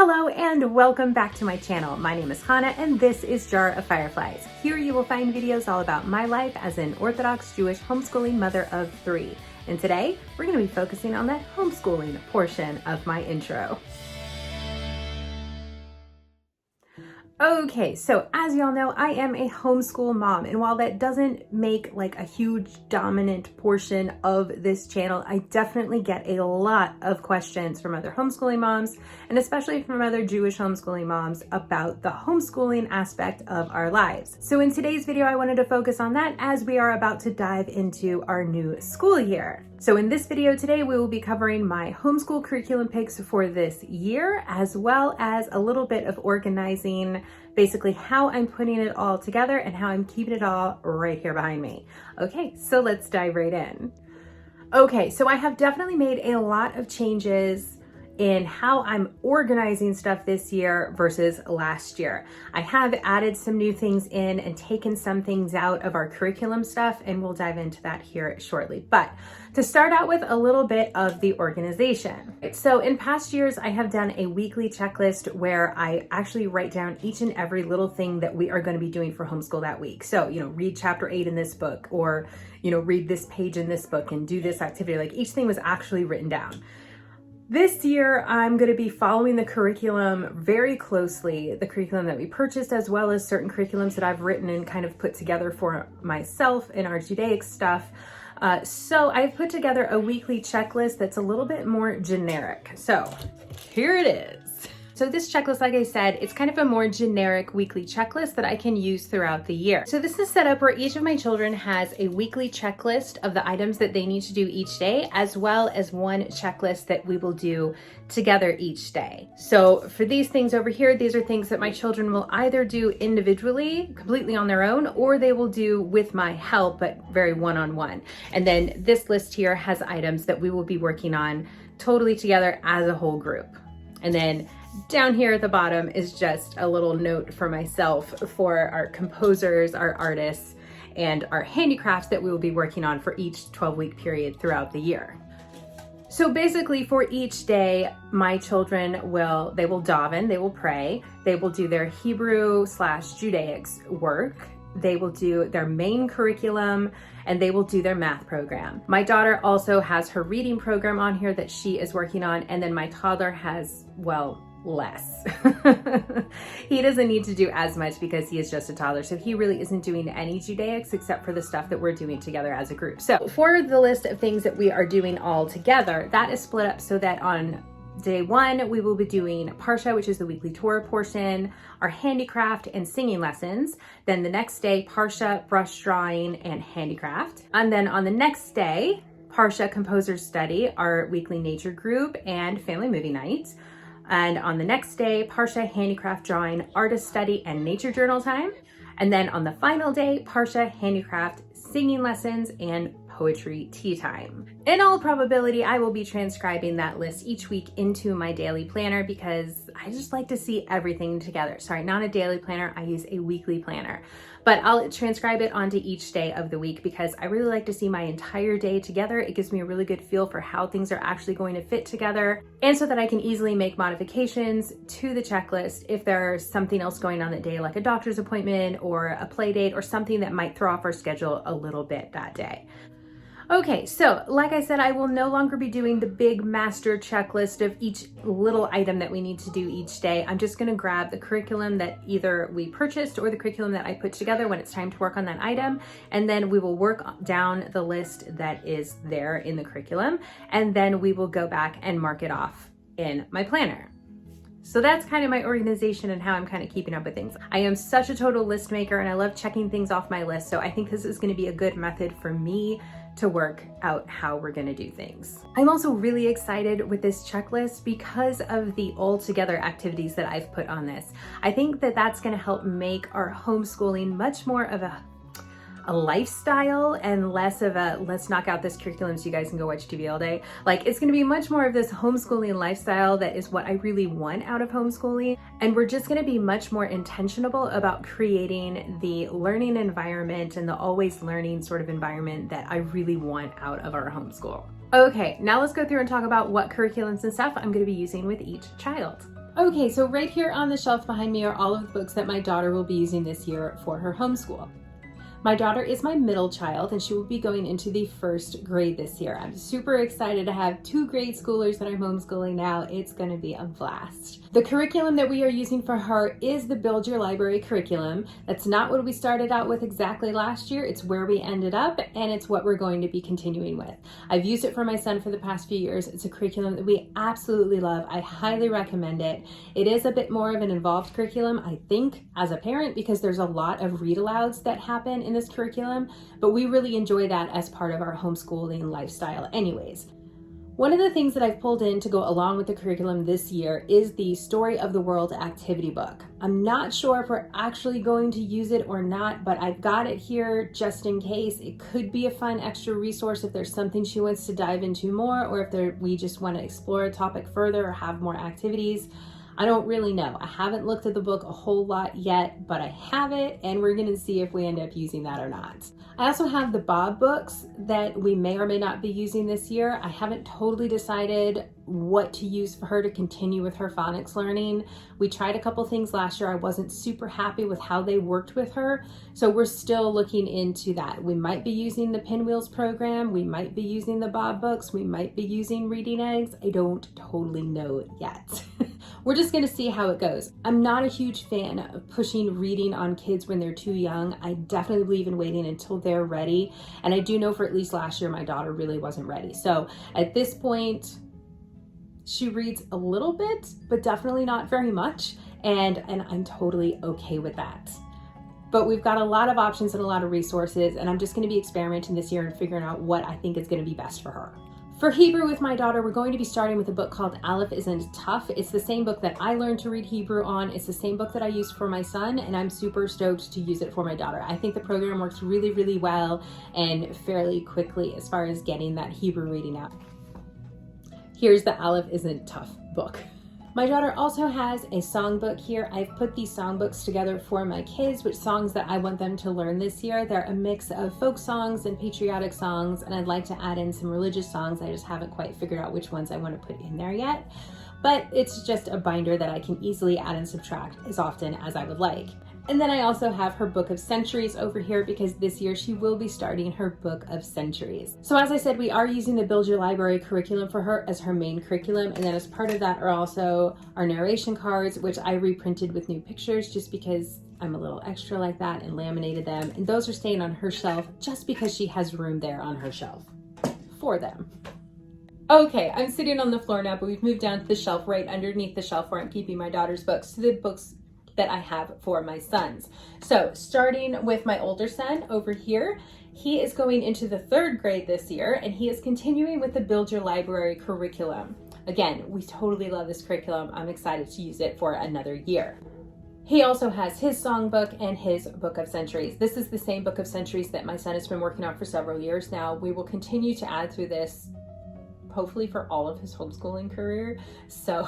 Hello and welcome back to my channel. My name is Hannah and this is Jar of Fireflies. Here you will find videos all about my life as an Orthodox Jewish homeschooling mother of 3. And today we're going to be focusing on that homeschooling portion of my intro. Okay, so as y'all know, I am a homeschool mom, and while that doesn't make like a huge dominant portion of this channel, I definitely get a lot of questions from other homeschooling moms, and especially from other Jewish homeschooling moms about the homeschooling aspect of our lives. So in today's video, I wanted to focus on that as we are about to dive into our new school year. So in this video today, we will be covering my homeschool curriculum picks for this year, as well as a little bit of organizing basically how I'm putting it all together and how I'm keeping it all right here behind me. Okay, so let's dive right in. Okay, so I have definitely made a lot of changes in how I'm organizing stuff this year versus last year. I have added some new things in and taken some things out of our curriculum stuff, and we'll dive into that here shortly. But to start out with a little bit of the organization. So in past years, I have done a weekly checklist where I actually write down each and every little thing that we are going to be doing for homeschool that week. So, read chapter 8 in this book, or, read this page in this book and do this activity. Like each thing was actually written down. This year, I'm going to be following the curriculum very closely, the curriculum that we purchased, as well as certain curriculums that I've written and kind of put together for myself in our Judaic stuff. So I've put together a weekly checklist that's a little bit more generic. So here it is. So this checklist, like I said, it's kind of a more generic weekly checklist that I can use throughout the year. So this is set up where each of my children has a weekly checklist of the items that they need to do each day, as well as one checklist that we will do together each day. So for these things over here, these are things that my children will either do individually, completely on their own, or they will do with my help, but very one-on-one. And then this list here has items that we will be working on totally together as a whole group. And then down here at the bottom is just a little note for myself for our composers, our artists, and our handicrafts that we will be working on for each 12-week period throughout the year. So basically for each day, my children will daven, they will pray, they will do their Hebrew/Judaics work, they will do their main curriculum, and they will do their math program. My daughter also has her reading program on here that she is working on, and then my toddler has, less. He doesn't need to do as much because he is just a toddler, so he really isn't doing any Judaics except for the stuff that we're doing together as a group. So for the list of things that we are doing all together, that is split up so that on Day 1, we will be doing Parsha, which is the weekly Torah portion, our handicraft and singing lessons. Then the next day, Parsha, brush drawing, and handicraft. And then on the next day, Parsha, composer's study, our weekly nature group, and family movie night. And on the next day, Parsha, handicraft, drawing, artist study, and nature journal time. And then on the final day, Parsha, handicraft, singing lessons, and poetry tea time. In all probability, I will be transcribing that list each week into my daily planner because I just like to see everything together. Sorry, not a daily planner, I use a weekly planner. But I'll transcribe it onto each day of the week because I really like to see my entire day together. It gives me a really good feel for how things are actually going to fit together, and so that I can easily make modifications to the checklist if there's something else going on that day, like a doctor's appointment or a play date or something that might throw off our schedule a little bit that day. Okay, so like I said, I will no longer be doing the big master checklist of each little item that we need to do each day. I'm just gonna grab the curriculum that either we purchased or the curriculum that I put together when it's time to work on that item, and then we will work down the list that is there in the curriculum, and then we will go back and mark it off in my planner. So that's kind of my organization and how I'm kind of keeping up with things. I am such a total list maker and I love checking things off my list, so I think this is going to be a good method for me to work out how we're going to do things. I'm also really excited with this checklist because of the all together activities that I've put on this. I think that that's going to help make our homeschooling much more of a lifestyle and less of a let's knock out this curriculum so you guys can go watch TV all day. Like, it's going to be much more of this homeschooling lifestyle that is what I really want out of homeschooling, and we're just going to be much more intentional about creating the learning environment and the always learning sort of environment that I really want out of our homeschool. Okay, now let's go through and talk about what curriculums and stuff I'm going to be using with each child. Okay, so right here on the shelf behind me are all of the books that my daughter will be using this year for her homeschool. My daughter is my middle child and she will be going into the first grade this year. I'm super excited to have 2 grade schoolers that I'm homeschooling now. It's gonna be a blast. The curriculum that we are using for her is the Build Your Library curriculum. That's not what we started out with exactly last year. It's where we ended up and it's what we're going to be continuing with. I've used it for my son for the past few years. It's a curriculum that we absolutely love. I highly recommend it. It is a bit more of an involved curriculum, I think, as a parent, because there's a lot of read alouds that happen in this curriculum, but we really enjoy that as part of our homeschooling lifestyle anyways. One of the things that I've pulled in to go along with the curriculum this year is the Story of the World activity book. I'm not sure if we're actually going to use it or not, but I've got it here just in case. It could be a fun extra resource if there's something she wants to dive into more, or if we just want to explore a topic further or have more activities. I don't really know. I haven't looked at the book a whole lot yet, but I have it and we're gonna see if we end up using that or not. I also have the Bob books that we may or may not be using this year. I haven't totally decided what to use for her to continue with her phonics learning. We tried a couple things last year. I wasn't super happy with how they worked with her, so we're still looking into that. We might be using the Pinwheels program, we might be using the Bob books, we might be using Reading Eggs. I don't totally know yet. We're just gonna see how it goes. I'm not a huge fan of pushing reading on kids when they're too young. I definitely believe in waiting until they're ready, and I do know for at least last year my daughter really wasn't ready. So at this point, she reads a little bit, but definitely not very much, and I'm totally okay with that. But we've got a lot of options and a lot of resources, and I'm just gonna be experimenting this year and figuring out what I think is gonna be best for her. For Hebrew with my daughter, we're going to be starting with a book called Aleph Isn't Tough. It's the same book that I learned to read Hebrew on. It's the same book that I used for my son, and I'm super stoked to use it for my daughter. I think the program works really, really well and fairly quickly as far as getting that Hebrew reading out. Here's the Aleph Isn't Tough book. My daughter also has a songbook here. I've put these songbooks together for my kids, which songs that I want them to learn this year. They're a mix of folk songs and patriotic songs, and I'd like to add in some religious songs. I just haven't quite figured out which ones I want to put in there yet. But it's just a binder that I can easily add and subtract as often as I would like. And then I also have her book of centuries over here because this year she will be starting her book of centuries. So as I said, we are using the Build Your Library curriculum for her as her main curriculum. And then as part of that are also our narration cards, which I reprinted with new pictures just because I'm a little extra like that and laminated them. And those are staying on her shelf just because she has room there on her shelf for them. Okay, I'm sitting on the floor now, but we've moved down to the shelf right underneath the shelf where I'm keeping my daughter's books to the books that I have for my sons. So starting with my older son over here, he is going into the 3rd grade this year and he is continuing with the Build Your Library curriculum. Again, we totally love this curriculum. I'm excited to use it for another year. He also has his songbook and his book of centuries. This is the same book of centuries that my son has been working on for several years now. We will continue to add through this hopefully for all of his homeschooling career. So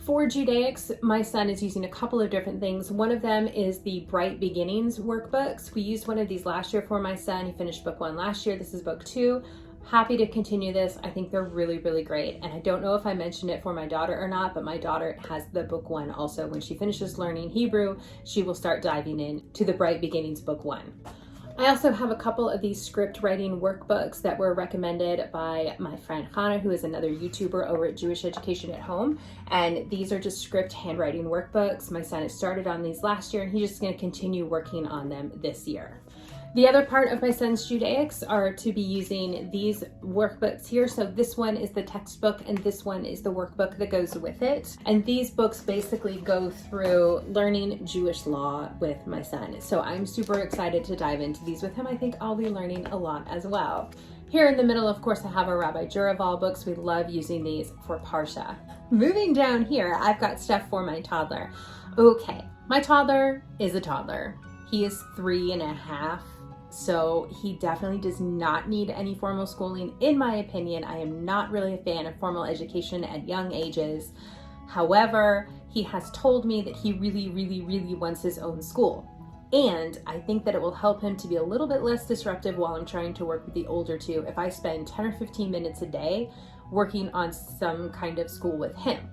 for Judaics, my son is using a couple of different things. One of them is the Bright Beginnings workbooks. We used one of these last year for my son. He finished book 1 last year. This is book 2. Happy to continue this. I think they're really, really great. And I don't know if I mentioned it for my daughter or not, but my daughter has the book 1 also. When she finishes learning Hebrew, she will start diving in to the Bright Beginnings book 1. I also have a couple of these script writing workbooks that were recommended by my friend Hannah, who is another YouTuber over at Jewish Education at Home. And these are just script handwriting workbooks. My son has started on these last year and he's just going to continue working on them this year. The other part of my son's Judaics are to be using these workbooks here. So this one is the textbook and this one is the workbook that goes with it. And these books basically go through learning Jewish law with my son. So I'm super excited to dive into these with him. I think I'll be learning a lot as well. Here in the middle, of course, I have our Rabbi Juraval books. We love using these for Parsha. Moving down here, I've got stuff for my toddler. Okay, my toddler is a toddler. He is 3.5. So he definitely does not need any formal schooling. In my opinion, I am not really a fan of formal education at young ages. However, he has told me that he really, really, really wants his own school. And I think that it will help him to be a little bit less disruptive while I'm trying to work with the older two if I spend 10 or 15 minutes a day working on some kind of school with him.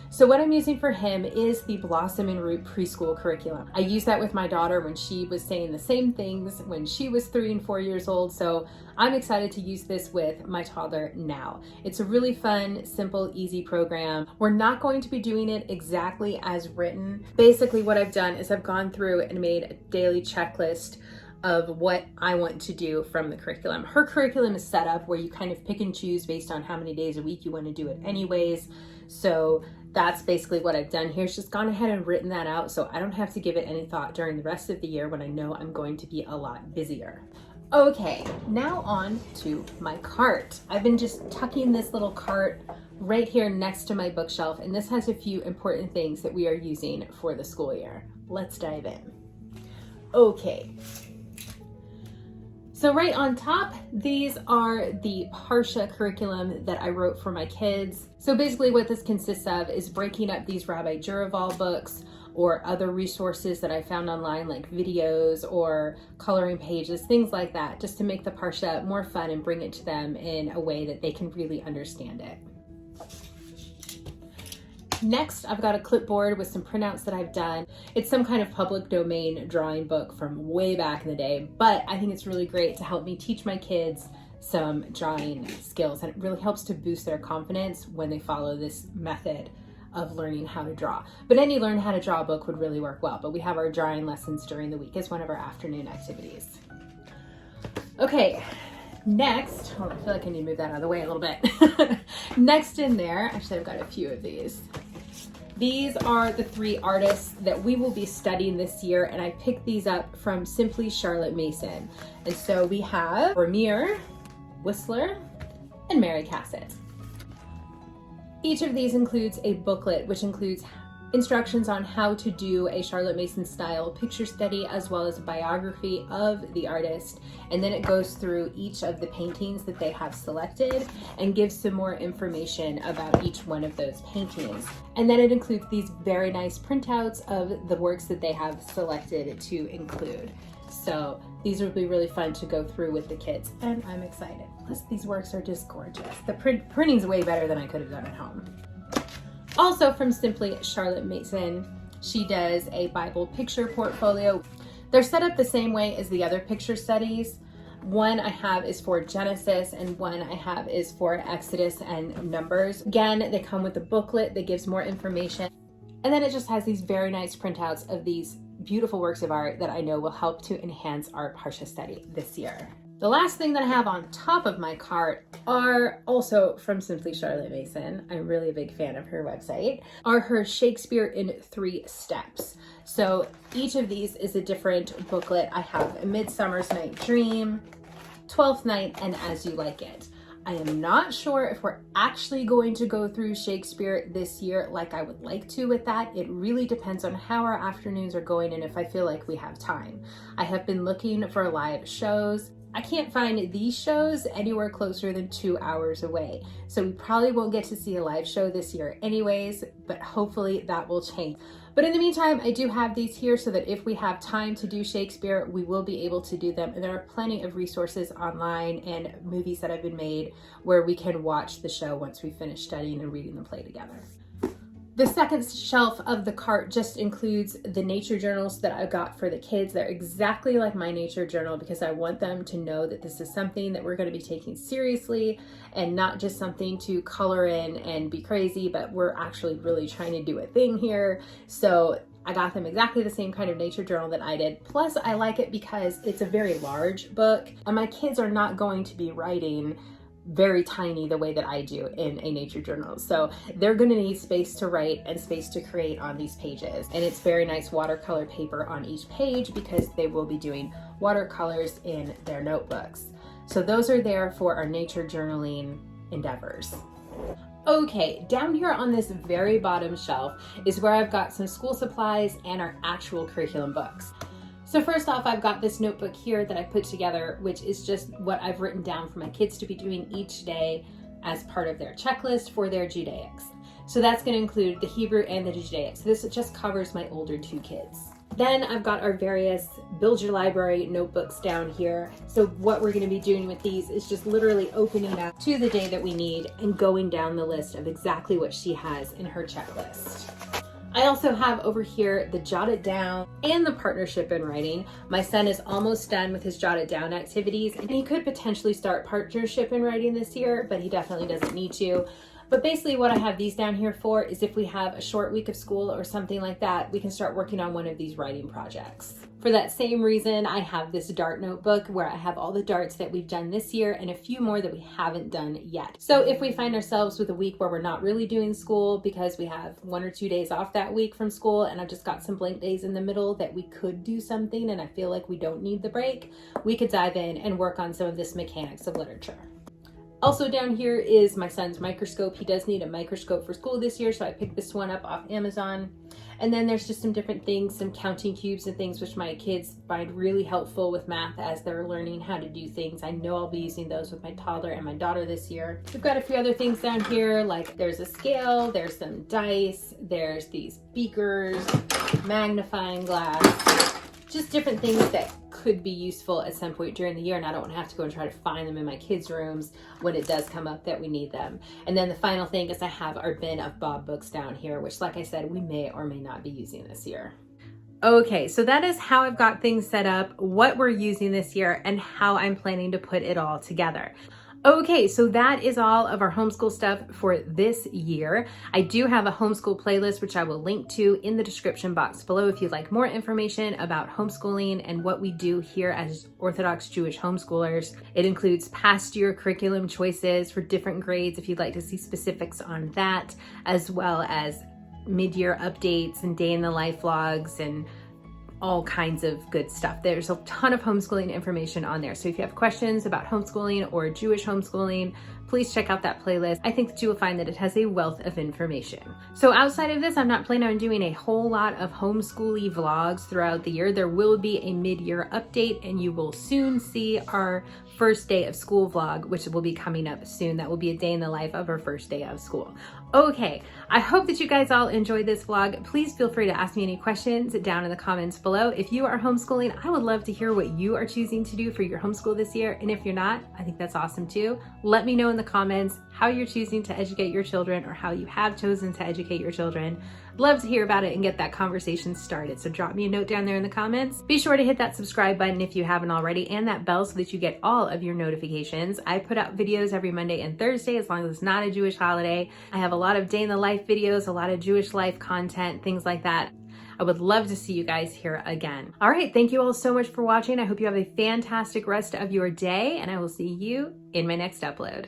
So what I'm using for him is the Blossom and Root preschool curriculum. I used that with my daughter when she was saying the same things when she was 3 and 4 years old. So I'm excited to use this with my toddler now. It's a really fun, simple, easy program. We're not going to be doing it exactly as written. Basically what I've done is I've gone through and made a daily checklist of what I want to do from the curriculum. Her curriculum is set up where you kind of pick and choose based on how many days a week you want to do it anyways. So that's basically what I've done here. She's just gone ahead and written that out so I don't have to give it any thought during the rest of the year when I know I'm going to be a lot busier. Okay, now on to my cart. I've been just tucking this little cart right here next to my bookshelf, and this has a few important things that we are using for the school year. Let's dive in. Okay. So right on top, these are the Parsha curriculum that I wrote for my kids. So basically what this consists of is breaking up these Rabbi Juraval books or other resources that I found online, like videos or coloring pages, things like that, just to make the Parsha more fun and bring it to them in a way that they can really understand it. Next, I've got a clipboard with some printouts that I've done. It's some kind of public domain drawing book from way back in the day, but I think it's really great to help me teach my kids some drawing skills, and it really helps to boost their confidence when they follow this method of learning how to draw. But any learn how to draw book would really work well, but we have our drawing lessons during the week as one of our afternoon activities. Okay. Next, hold on, I feel like I need to move that out of the way a little bit. Next in there, actually I've got a few of these. These are the 3 artists that we will be studying this year, and I picked these up from Simply Charlotte Mason. And so we have Ramir, Whistler, and Mary Cassett. Each of these includes a booklet, which includes instructions on how to do a Charlotte Mason style picture study, as well as a biography of the artist. And then it goes through each of the paintings that they have selected and gives some more information about each one of those paintings. And then it includes these very nice printouts of the works that they have selected to include. So these will be really fun to go through with the kids, and I'm excited. Plus these works are just gorgeous. The printing's way better than I could have done at home. Also from Simply Charlotte Mason, she does a Bible picture portfolio. They're set up the same way as the other picture studies. One I have is for Genesis, and one I have is for Exodus and Numbers. Again, they come with a booklet that gives more information. And then it just has these very nice printouts of these beautiful works of art that I know will help to enhance our Parsha study this year. The last thing that I have on top of my cart are also from Simply Charlotte Mason. I'm really a big fan of her website. Are her Shakespeare in 3 Steps. So each of these is a different booklet. I have A Midsummer's Night Dream, Twelfth Night, and As You Like It. I am not sure if we're actually going to go through Shakespeare this year like I would like to with that. It really depends on how our afternoons are going and if I feel like we have time. I have been looking for live shows. I can't find these shows anywhere closer than 2 hours away. So we probably won't get to see a live show this year anyways, but hopefully that will change. But in the meantime, I do have these here so that if we have time to do Shakespeare, we will be able to do them. And there are plenty of resources online and movies that have been made where we can watch the show once we finish studying and reading the play together. The second shelf of the cart just includes the nature journals that I got for the kids. They're exactly like my nature journal because I want them to know that this is something that we're going to be taking seriously and not just something to color in and be crazy, but we're actually really trying to do a thing here. So I got them exactly the same kind of nature journal that I did. Plus I like it because it's a very large book and my kids are not going to be writing very tiny the way that I do in a nature journal. So they're going to need space to write and space to create on these pages. And it's very nice watercolor paper on each page because they will be doing watercolors in their notebooks. So those are there for our nature journaling endeavors. Okay, down here on this very bottom shelf is where I've got some school supplies and our actual curriculum books. So first off, I've got this notebook here that I put together, which is just what I've written down for my kids to be doing each day as part of their checklist for their Judaics. So that's going to include the Hebrew and the Judaics. So this just covers my older 2 kids. Then I've got our various Build Your Library notebooks down here. So what we're gonna be doing with these is just literally opening up to the day that we need and going down the list of exactly what she has in her checklist. I also have over here the Jot It Down and the Partnership in Writing. My son is almost done with his Jot It Down activities, and he could potentially start Partnership in Writing this year, but he definitely doesn't need to. But basically what I have these down here for is if we have a short week of school or something like that, we can start working on one of these writing projects. For that same reason, I have this dart notebook where I have all the darts that we've done this year and a few more that we haven't done yet. So if we find ourselves with a week where we're not really doing school because we have 1 or 2 days off that week from school and I've just got some blank days in the middle that we could do something and I feel like we don't need the break, we could dive in and work on some of this mechanics of literature. Also down here is my son's microscope. He does need a microscope for school this year, so I picked this one up off Amazon. And then there's just some different things, some counting cubes and things which my kids find really helpful with math as they're learning how to do things. I know I'll be using those with my toddler and my daughter this year. We've got a few other things down here, like there's a scale, there's some dice, there's these beakers, magnifying glass, just different things that could be useful at some point during the year, and I don't want to have to go and try to find them in my kids' rooms when it does come up that we need them. And then the final thing is I have our bin of Bob books down here, which like I said, we may or may not be using this year. Okay, so that is how I've got things set up, what we're using this year, and how I'm planning to put it all together. Okay, so that is all of our homeschool stuff for this year. I do have a homeschool playlist, which I will link to in the description box below if you'd like more information about homeschooling and what we do here as Orthodox Jewish homeschoolers. It includes past year curriculum choices for different grades if you'd like to see specifics on that, as well as mid-year updates and day in the life vlogs and all kinds of good stuff. There's a ton of homeschooling information on there. So if you have questions about homeschooling or Jewish homeschooling, please check out that playlist. I think that you will find that it has a wealth of information. So outside of this, I'm not planning on doing a whole lot of homeschooly vlogs throughout the year. There will be a mid-year update and you will soon see our first day of school vlog, which will be coming up soon. That will be a day in the life of our first day of school. Okay, I hope that you guys all enjoyed this vlog. Please feel free to ask me any questions down in the comments below. If you are homeschooling, I would love to hear what you are choosing to do for your homeschool this year. And if you're not, I think that's awesome too. Let me know in the comments how you're choosing to educate your children or how you have chosen to educate your children. I'd love to hear about it and get that conversation started. So drop me a note down there in the comments. Be sure to hit that subscribe button if you haven't already and that bell so that you get all of your notifications. I put out videos every Monday and Thursday as long as it's not a Jewish holiday. I have a lot of day in the life videos, a lot of Jewish life content, things like that. I would love to see you guys here again. All right, thank you all so much for watching. I hope you have a fantastic rest of your day and I will see you in my next upload.